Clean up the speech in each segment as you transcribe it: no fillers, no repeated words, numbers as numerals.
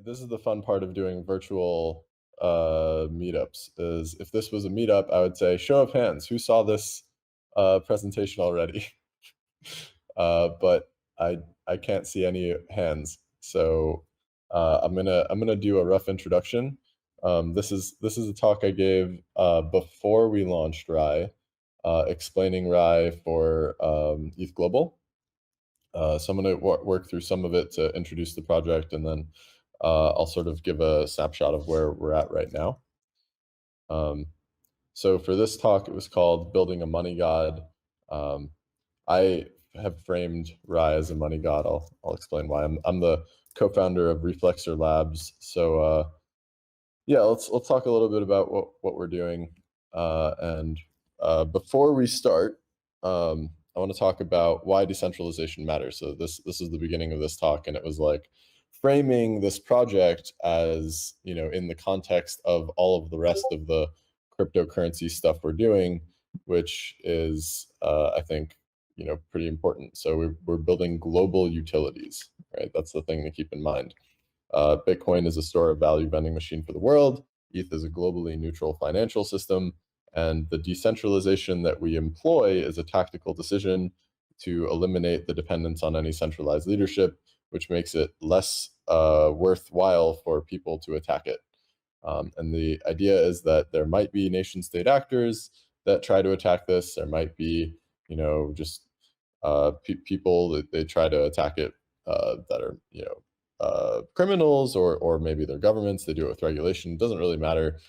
this is the fun part of doing virtual meetups. Is if this was a meetup, I would say show of hands, who saw this presentation already? But I can't see any hands, so I'm gonna do a rough introduction. This is a talk I gave before we launched RAI, explaining RAI for ETH Global. So I'm going to work through some of it to introduce the project, and then I'll sort of give a snapshot of where we're at right now. So for this talk, it was called Building a Money God. I have framed RAI as a money god. I'll explain why. I'm the co-founder of Reflexer Labs. So yeah, let's talk a little bit about what we're doing. And before we start, I want to talk about why decentralization matters. So this is the beginning of this talk, and it was like framing this project as, in the context of all of the rest of the cryptocurrency stuff we're doing, which is, I think, pretty important. So we're building global utilities, right? That's the thing to keep in mind. Bitcoin is a store of value vending machine for the world. ETH is a globally neutral financial system. And the decentralization that we employ is a tactical decision to eliminate the dependence on any centralized leadership, which makes it less worthwhile for people to attack it. And the idea is that there might be nation state actors that try to attack this. There might be, just people that they try to attack it that are, criminals, or maybe they're governments. They do it with regulation. It doesn't really matter.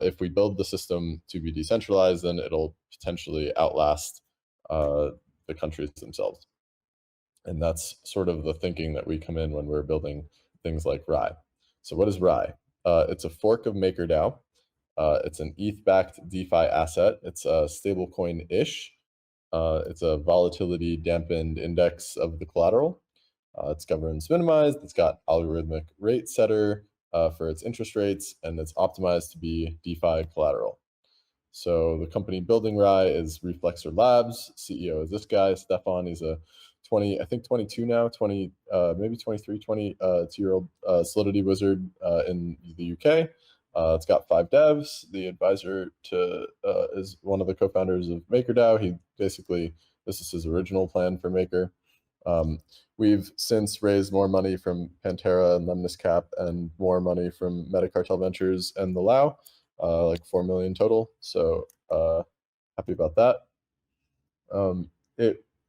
If we build the system to be decentralized, then it'll potentially outlast the countries themselves. And that's sort of the thinking that we come in when we're building things like RAI. So what is RAI? It's a fork of MakerDAO. It's an ETH-backed DeFi asset. It's a stablecoin-ish. It's a volatility dampened index of the collateral. It's governance minimized. It's got algorithmic rate setter for its interest rates, and it's optimized to be DeFi collateral. So the company building RAI is Reflexer Labs. CEO is this guy, Stefan. He's a 22 now, maybe 23, 22-year-old Solidity wizard in the UK. It's got 5 devs. The advisor is one of the co-founders of MakerDAO. This is his original plan for Maker. We've since raised more money from Pantera and Lemniscap, and more money from MetaCartel Ventures and the LAO, like 4 million total. So happy about that.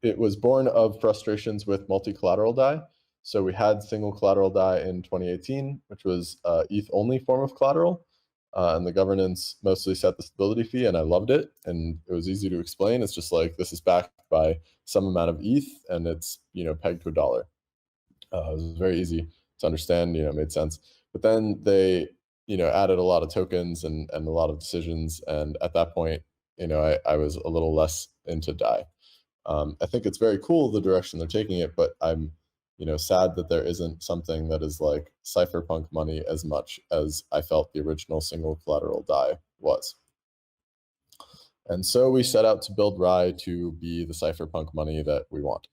It was born of frustrations with multi-collateral DAI. So we had single collateral DAI in 2018, which was ETH only form of collateral. And the governance mostly set the stability fee, and I loved it. And it was easy to explain. It's just like, this is backed by some amount of ETH, and it's pegged to $1. It was very easy to understand. It made sense. But then they added a lot of tokens and a lot of decisions, and at that point, I was a little less into DAI. I think it's very cool the direction they're taking it, but I'm sad that there isn't something that is like cypherpunk money as much as I felt the original single collateral DAI was. And so we set out to build RAI to be the cypherpunk money that we want,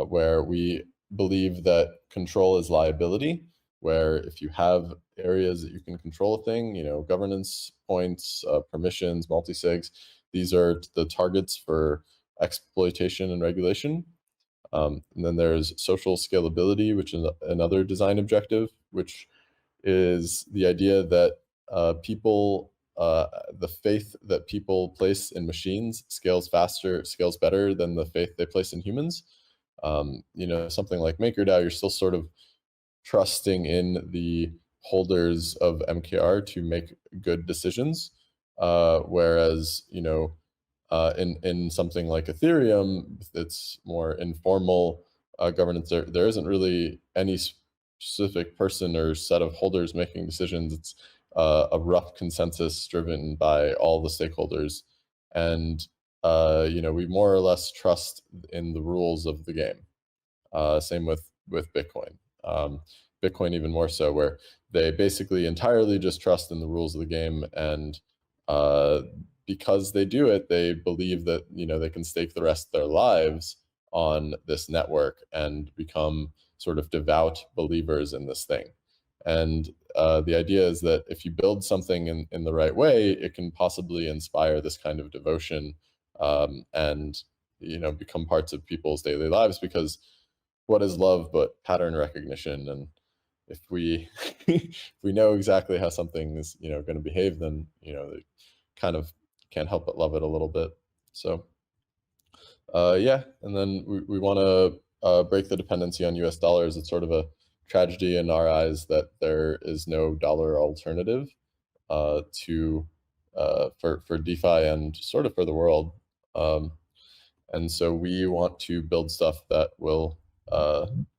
where we believe that control is liability, where if you have areas that you can control a thing, governance points, permissions, multi-sigs, these are the targets for exploitation and regulation. And then there's social scalability, which is another design objective, which is the idea that the faith that people place in machines scales faster, scales better than the faith they place in humans. Something like MakerDAO, you're still sort of trusting in the holders of MKR to make good decisions, whereas in something like Ethereum, it's more informal governance. There isn't really any specific person or set of holders making decisions. It's a rough consensus driven by all the stakeholders, and we more or less trust in the rules of the game. Same with Bitcoin. Bitcoin even more so, where they basically entirely just trust in the rules of the game, and because they do it, they believe that they can stake the rest of their lives on this network and become sort of devout believers in this thing. And the idea is that if you build something in the right way, it can possibly inspire this kind of devotion, and become parts of people's daily lives. Because what is love but pattern recognition? And if we if we know exactly how something is going to behave, then they kind of can't help but love it a little bit. So yeah, and then we want to break the dependency on US dollars. It's sort of a tragedy in our eyes that there is no dollar alternative to for DeFi and sort of for the world. Um, and so we want to build stuff that will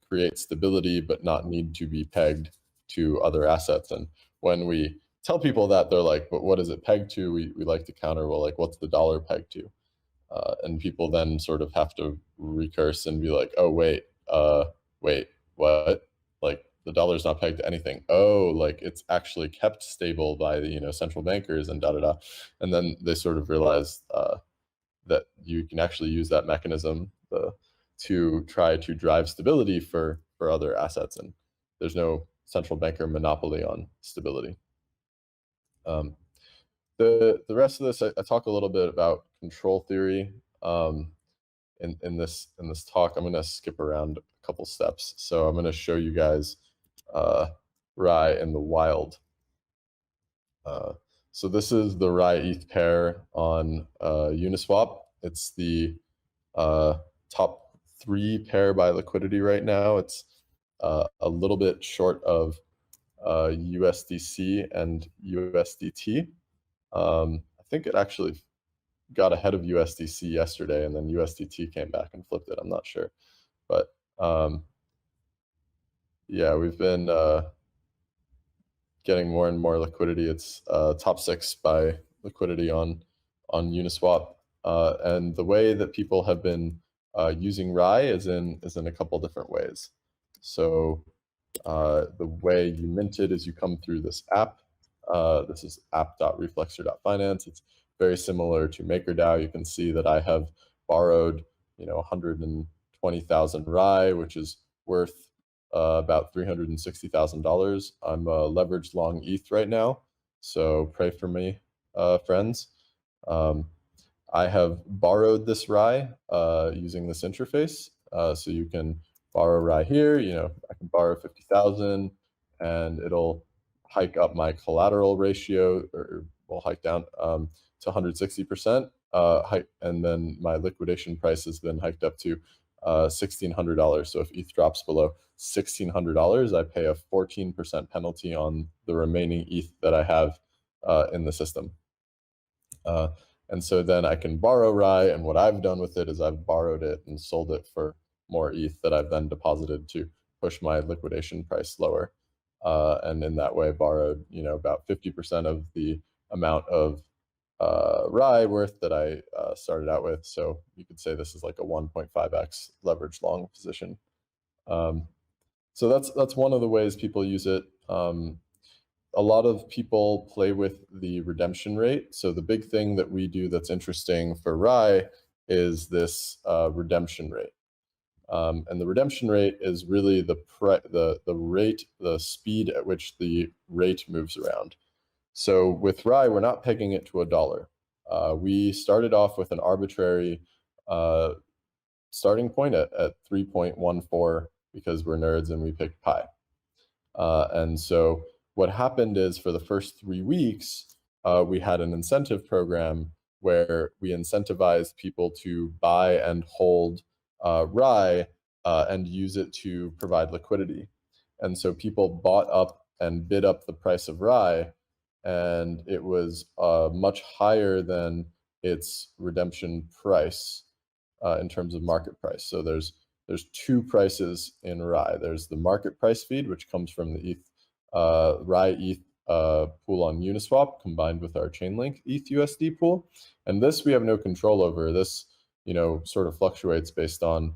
create stability but not need to be pegged to other assets. And when we tell people that, they're like, but what is it pegged to? We like to counter, well, like, what's the dollar pegged to? And people then sort of have to recurse and be like, oh, wait, what? Like, the dollar's not pegged to anything. Oh, like, it's actually kept stable by the central bankers and da da da. And then they sort of realize that you can actually use that mechanism to try to drive stability for other assets. And there's no central banker monopoly on stability. The rest of this, I talk a little bit about control theory in this talk. I'm going to skip around a couple steps. So I'm going to show you guys RAI in the wild. So this is the RAI ETH pair on Uniswap. It's the top 3 pair by liquidity right now. It's a little bit short of USDC and USDT. I think it actually got ahead of USDC yesterday, and then USDT came back and flipped it. I'm not sure, but yeah, we've been getting more and more liquidity. It's top 6 by liquidity on Uniswap, and the way that people have been using RAI is in a couple different ways. So the way you mint it is you come through this app. This is app.reflexer.finance. It's very similar to MakerDAO. You can see that I have borrowed 120,000 RAI, which is worth about $360,000. I'm leveraged long ETH right now, so pray for me, friends. I have borrowed this RAI using this interface, so you can borrow RAI here. I can borrow 50,000, and it'll hike up my collateral ratio, or will hike down to 160%. And then my liquidation price has been hiked up to $1,600. So if ETH drops below $1,600, I pay a 14% penalty on the remaining ETH that I have in the system. And so then I can borrow RAI, and what I've done with it is I've borrowed it and sold it for more ETH that I've then deposited to push my liquidation price lower. And in that way borrowed, about 50% of the amount of RAI worth that I started out with. So you could say this is like a 1.5x leverage long position. So that's one of the ways people use it. A lot of people play with the redemption rate. So the big thing that we do that's interesting for RAI is this redemption rate. And the redemption rate is really the rate, the speed at which the rate moves around. So with RAI, we're not pegging it to $1. We started off with an arbitrary starting point at 3.14 because we're nerds and we picked pi. And so what happened is for the first 3 weeks, we had an incentive program where we incentivized people to buy and hold RAI and use it to provide liquidity. And so people bought up and bid up the price of RAI, and it was much higher than its redemption price in terms of market price. So there's 2 prices in RAI. There's the market price feed, which comes from the ETH RAI ETH pool on Uniswap combined with our Chainlink ETH USD pool, and this we have no control over. This sort of fluctuates based on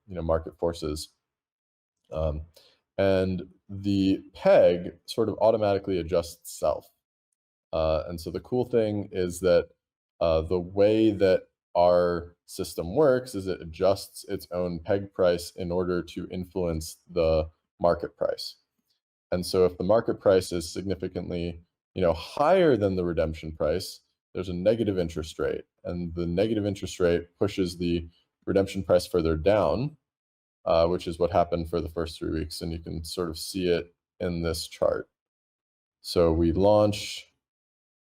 market forces, and the peg sort of automatically adjusts itself. And so the cool thing is that the way that our system works is it adjusts its own peg price in order to influence the market price. And so if the market price is significantly, higher than the redemption price, there's a negative interest rate, and the negative interest rate pushes the redemption price further down, which is what happened for the first 3 weeks, and you can sort of see it in this chart. So we launch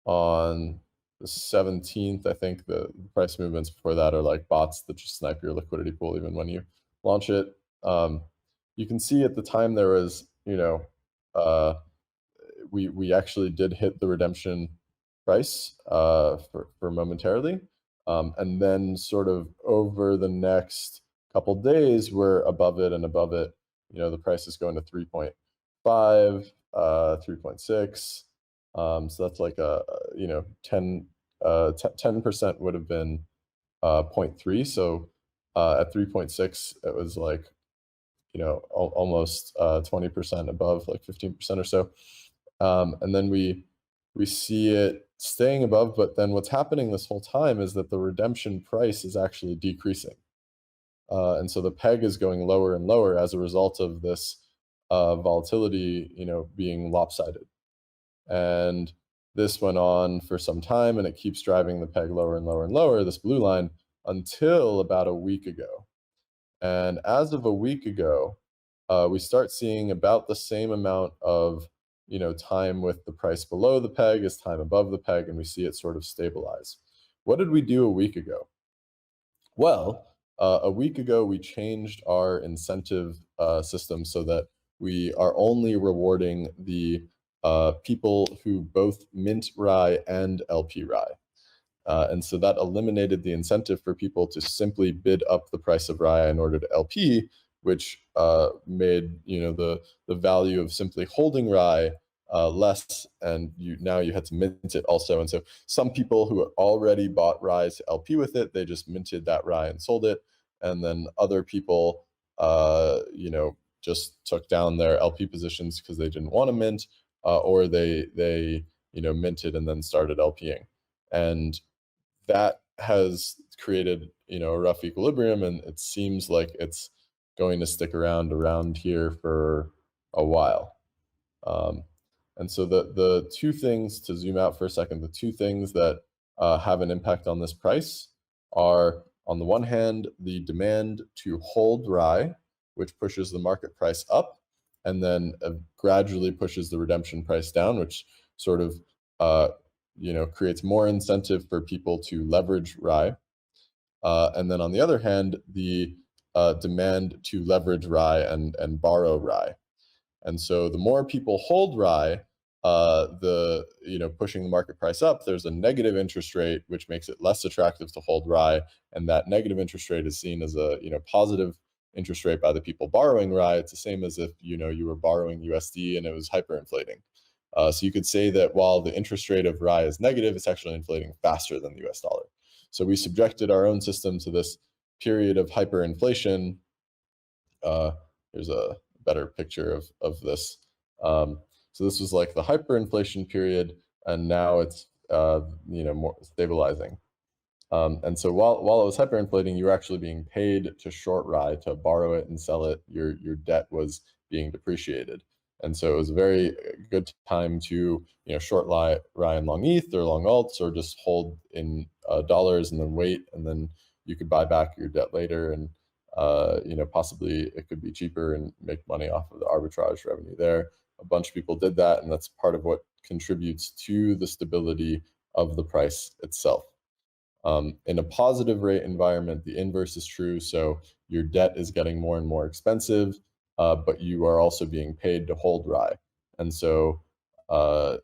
on the 17th. I think the price movements before that are like bots that just snipe your liquidity pool even when you launch it. You can see at the time there was, uh, we actually did hit the redemption price for momentarily. And then sort of over the next couple days, we're above it and above it. The price is going to 3.5, 3.6. So that's like 10% would have been 0.3. So at 3.6, it was like, almost 20% above, like 15% or so. And then we see it staying above, but then what's happening this whole time is that the redemption price is actually decreasing. And so the peg is going lower and lower as a result of this volatility, being lopsided. And this went on for some time, and it keeps driving the peg lower and lower and lower, this blue line, until about a week ago. And as of a week ago, we start seeing about the same amount of time with the price below the peg as time above the peg, and we see it sort of stabilize. What did we do a week ago? Well, a week ago, we changed our incentive system so that we are only rewarding the people who both mint RAI and LP RAI. And so that eliminated the incentive for people to simply bid up the price of RAI in order to LP, which made the value of simply holding RAI less, and now you had to mint it also. And so some people who had already bought RAI to LP with it, they just minted that RAI and sold it. And then other people, just took down their LP positions because they didn't want to mint, or they minted and then started LPing. And that has created a rough equilibrium, and it seems like it's going to stick around here for a while. And so the two things, to zoom out for a second, the two things that have an impact on this price are, on the one hand, the demand to hold RAI, which pushes the market price up, and then gradually pushes the redemption price down, which sort of creates more incentive for people to leverage RAI. And then on the other hand, the demand to leverage RAI and borrow RAI. And so the more people hold RAI, pushing the market price up, there's a negative interest rate, which makes it less attractive to hold RAI. And that negative interest rate is seen as a positive interest rate by the people borrowing RAI. It's the same as if you were borrowing USD and it was hyperinflating. So you could say that while the interest rate of RAI is negative, it's actually inflating faster than the US dollar. So we subjected our own system to this period of hyperinflation. Here's a better picture of this. So this was like the hyperinflation period, and now it's more stabilizing. And so while it was hyperinflating, you were actually being paid to short RAI, to borrow it and sell it. Your debt was being depreciated. And so it was a very good time to short RAI and long ETH or long alts, or just hold in dollars and then wait, and then you could buy back your debt later, and possibly it could be cheaper and make money off of the arbitrage revenue there. A bunch of people did that, and that's part of what contributes to the stability of the price itself. In a positive rate environment, the inverse is true. So your debt is getting more and more expensive, but you are also being paid to hold RAI. And so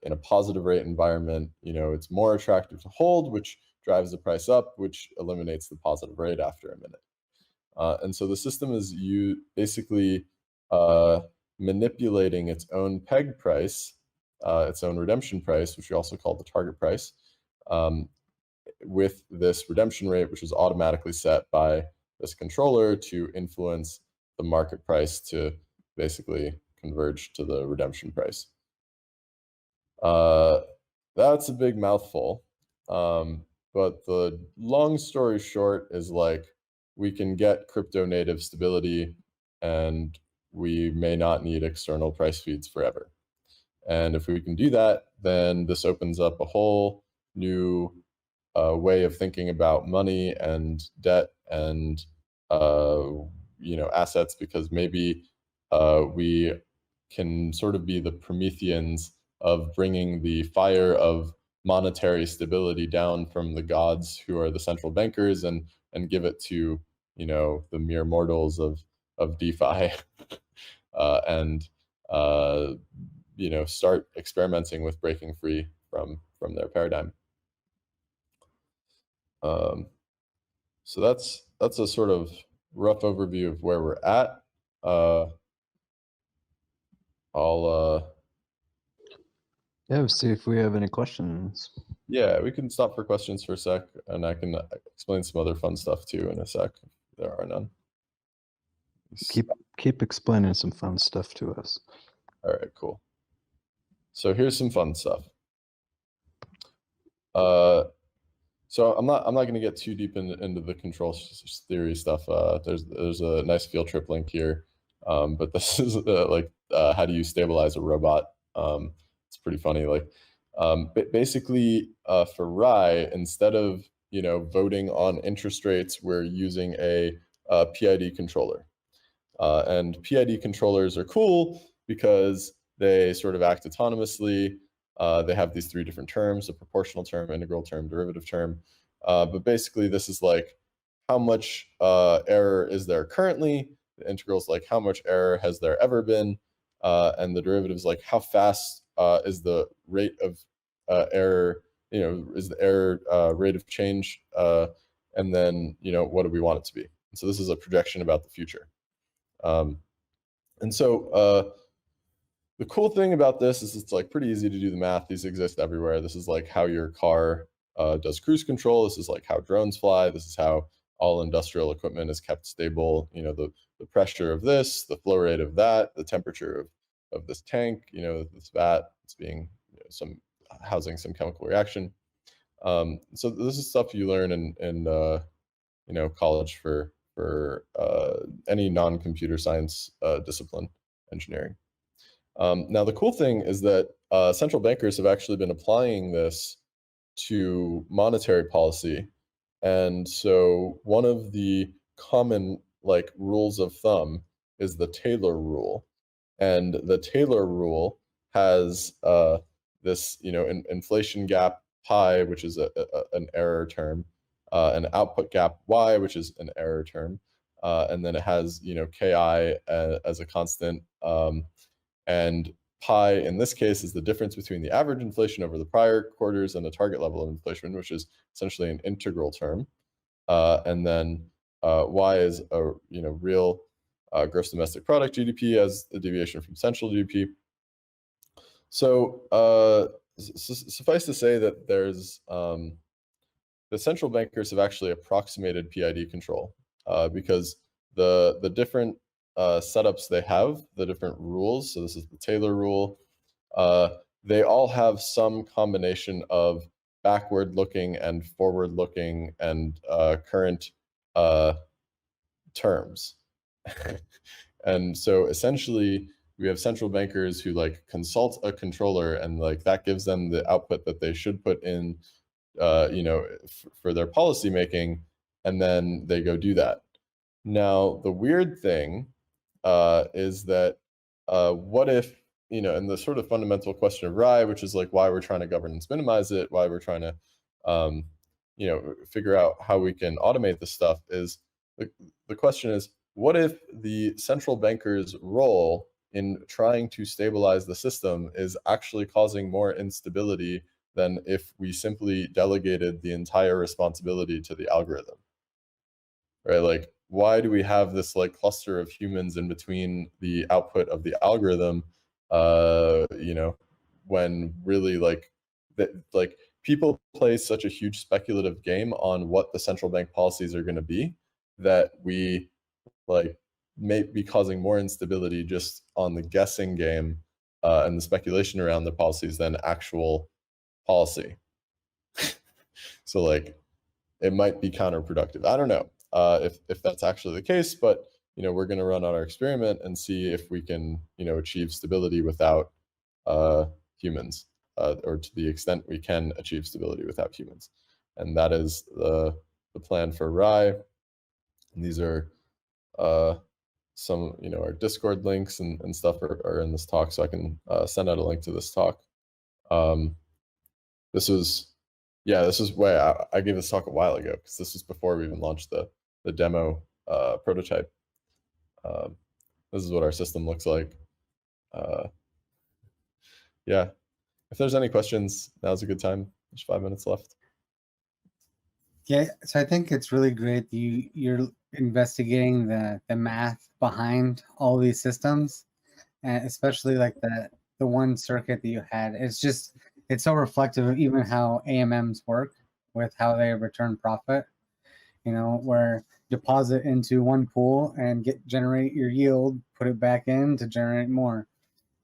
in a positive rate environment, it's more attractive to hold, which drives the price up, which eliminates the positive rate after a minute. And so the system is basically manipulating its own peg price, its own redemption price, which we also call the target price, with this redemption rate, which is automatically set by this controller to influence the market price to basically converge to the redemption price. That's a big mouthful. But the long story short is, like, we can get crypto native stability, and we may not need external price feeds forever. And if we can do that, then this opens up a whole new way of thinking about money and debt and assets, because maybe we can sort of be the Prometheans of bringing the fire of monetary stability down from the gods who are the central bankers and give it to the mere mortals of DeFi and start experimenting with breaking free from their paradigm. So that's a sort of rough overview of where we're at. Yeah, see if we have any questions. Yeah, we can stop for questions for a sec, and I can explain some other fun stuff too in a sec, if there are none. Keep explaining some fun stuff to us. All right, cool. So here's some fun stuff. So I'm not going to get too deep into the control theory stuff. There's a nice field trip link here, but this is how do you stabilize a robot? It's pretty funny. Basically, for RAI, instead of voting on interest rates, we're using a PID controller, and PID controllers are cool because they sort of act autonomously. They have these three different terms: a proportional term, integral term, derivative term. But basically, this is like how much error is there currently. The integral is like how much error has there ever been, and the derivative is like how fast is the rate of error. Is the error rate of change, and then what do we want it to be? And so this is a projection about the future. And so the cool thing about this is it's like pretty easy to do the math. These exist everywhere. This is like how your car does cruise control. This is like how drones fly. This is how all industrial equipment is kept stable. The pressure of this, the flow rate of that, the temperature of this tank, this vat, it's being housing some chemical reaction. So this is stuff you learn in college for any non-computer science discipline, engineering. Now, the cool thing is that central bankers have actually been applying this to monetary policy. And so one of the common rules of thumb is the Taylor rule. And the Taylor rule has this, inflation gap pi, which is an error term, an output gap y, which is an error term. And then it has, ki as a constant. And pi in this case is the difference between the average inflation over the prior quarters and the target level of inflation, which is essentially an integral term. And then y is a real gross domestic product, GDP, as the deviation from central GDP. So suffice to say that there's the central bankers have actually approximated PID control because the different setups they have, the different rules. So this is the Taylor rule. They all have some combination of backward-looking and forward-looking and current terms. And so essentially, we have central bankers who consult a controller, and that gives them the output that they should put in, for their policy making, and then they go do that. Now, the weird thing is that what if, and the sort of fundamental question of RAI, which is why we're trying to governance minimize it, why we're trying to, figure out how we can automate this stuff, is the question is, what if the central banker's role in trying to stabilize the system is actually causing more instability than if we simply delegated the entire responsibility to the algorithm, right? Why do we have this cluster of humans in between the output of the algorithm, when really people play such a huge speculative game on what the central bank policies are going to be, that we may be causing more instability just on the guessing game and the speculation around the policies than actual policy. So it might be counterproductive. I don't know if that's actually the case, but we're going to run on our experiment and see if we can achieve stability without humans, or to the extent we can achieve stability without humans. And that is the plan for RAI. And these are some, our Discord links and stuff are in this talk, so I can send out a link to this talk. This is way I gave this talk a while ago, because this was before we even launched the demo prototype. This is what our system looks like. Yeah, if there's any questions, now's a good time. There's 5 minutes left. Yeah, so I think it's really great you're investigating the math behind all these systems, and especially like the one circuit that you had. It's so reflective of even how AMMs work with how they return profit. Where deposit into one pool and generate your yield, put it back in to generate more.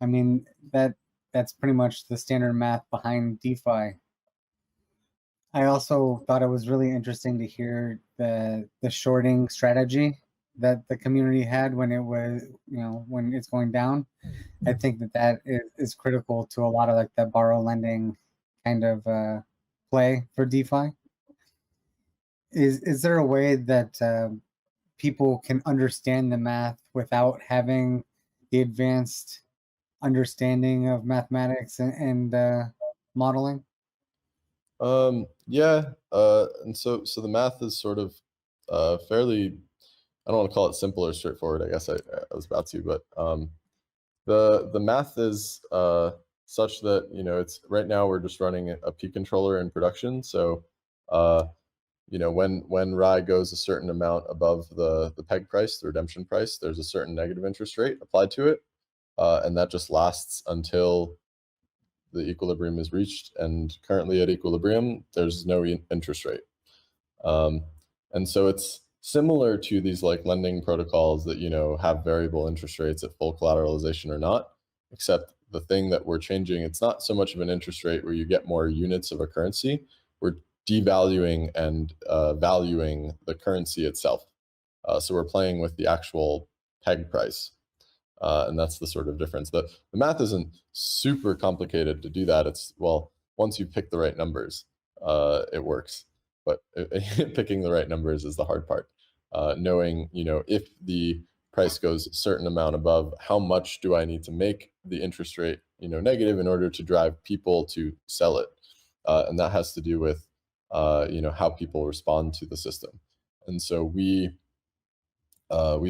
I mean, that's pretty much the standard math behind DeFi. I also thought it was really interesting to hear the shorting strategy that the community had when it was, when it's going down. I think that is critical to a lot of like the borrow lending kind of play for DeFi. Is there a way that people can understand the math without having the advanced understanding of mathematics and modeling? Yeah, and so the math is sort of fairly, I don't want to call it simple or straightforward. I guess I was about to, but the math is such that it's right now we're just running a P controller in production. So when RAI goes a certain amount above the peg price, the redemption price, there's a certain negative interest rate applied to it, and that just lasts until the equilibrium is reached. And currently at equilibrium, there's no interest rate. And so it's similar to these like lending protocols that have variable interest rates at full collateralization or not, except the thing that we're changing, it's not so much of an interest rate where you get more units of a currency. We're devaluing and valuing the currency itself. So we're playing with the actual peg price. And that's the sort of difference. The math isn't super complicated to do that. It's, well, once you pick the right numbers, it works. But picking the right numbers is the hard part. Knowing, if the price goes a certain amount above, how much do I need to make the interest rate, negative in order to drive people to sell it? And that has to do with, how people respond to the system. And so we've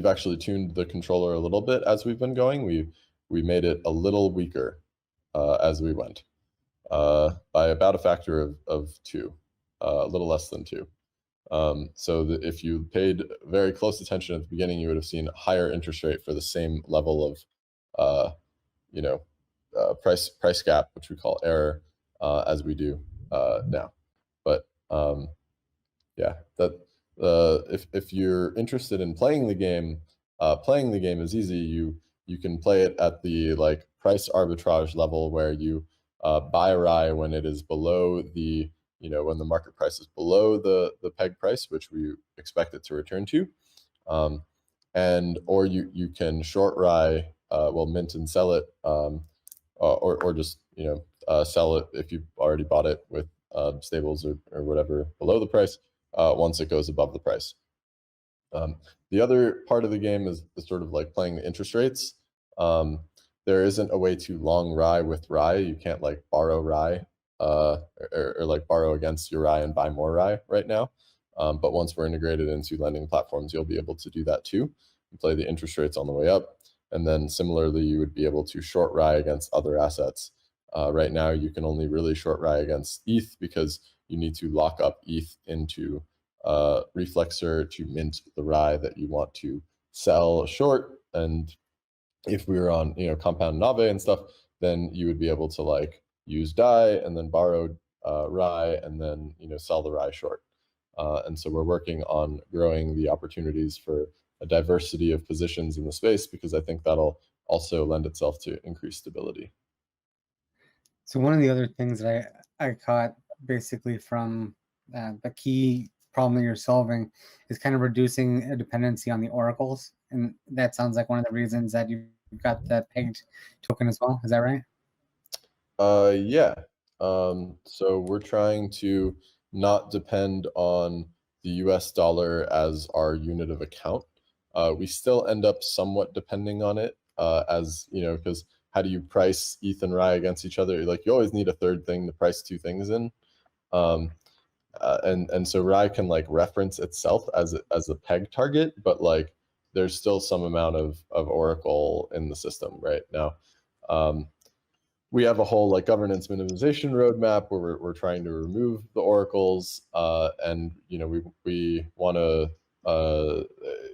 actually tuned the controller a little bit as we've been going. We made it a little weaker as we went, by about a factor of 2, a little less than 2. So that if you paid very close attention at the beginning, you would have seen a higher interest rate for the same level of, price gap, which we call error, as we do now. But yeah, that if you're interested in playing the game is easy. You can play it at the like price arbitrage level, where you buy RAI when it is below the when the market price is below the peg price, which we expect it to return to, or you can short RAI, mint and sell it, or just sell it if you've already bought it with stables or whatever below the price, once it goes above the price. The other part of the game is sort of like playing the interest rates. There isn't a way to long RAI with RAI. You can't like borrow RAI or like borrow against your RAI and buy more RAI right now. But once we're integrated into lending platforms, you'll be able to do that too, and play the interest rates on the way up. And then similarly, you would be able to short RAI against other assets. Right now, you can only really short RAI against ETH, because you need to lock up ETH into Reflexer to mint the RAI that you want to sell short. And if we were on Compound Nave and stuff, then you would be able to like use DAI and then borrow RAI and then sell the RAI short. And so we're working on growing the opportunities for a diversity of positions in the space, because I think that'll also lend itself to increased stability. So one of the other things that I caught basically from the key problem that you're solving is kind of reducing a dependency on the oracles. And that sounds like one of the reasons that you've got the pegged token as well. Is that right? Yeah. So we're trying to not depend on the US dollar as our unit of account. We still end up somewhat depending on it, as you know, because how do you price ETH and RAI against each other? Like you always need a third thing to price two things in. And so RAI can like reference itself as a peg target, but like there's still some amount of Oracle in the system right now. We have a whole like governance minimization roadmap where we're trying to remove the oracles, and you know we want to.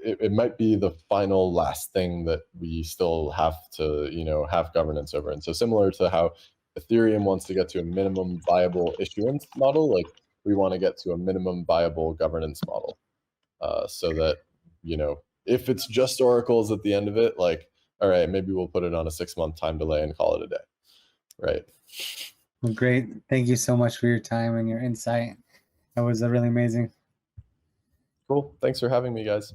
It might be the final last thing that we still have to have governance over. And so similar to how Ethereum wants to get to a minimum viable issuance model, like we want to get to a minimum viable governance model, so that if it's just oracles at the end of it, like all right, maybe we'll put it on a 6-month time delay and call it a day. Right. Well, great. Thank you so much for your time and your insight. That was really amazing. Cool. Thanks for having me, guys.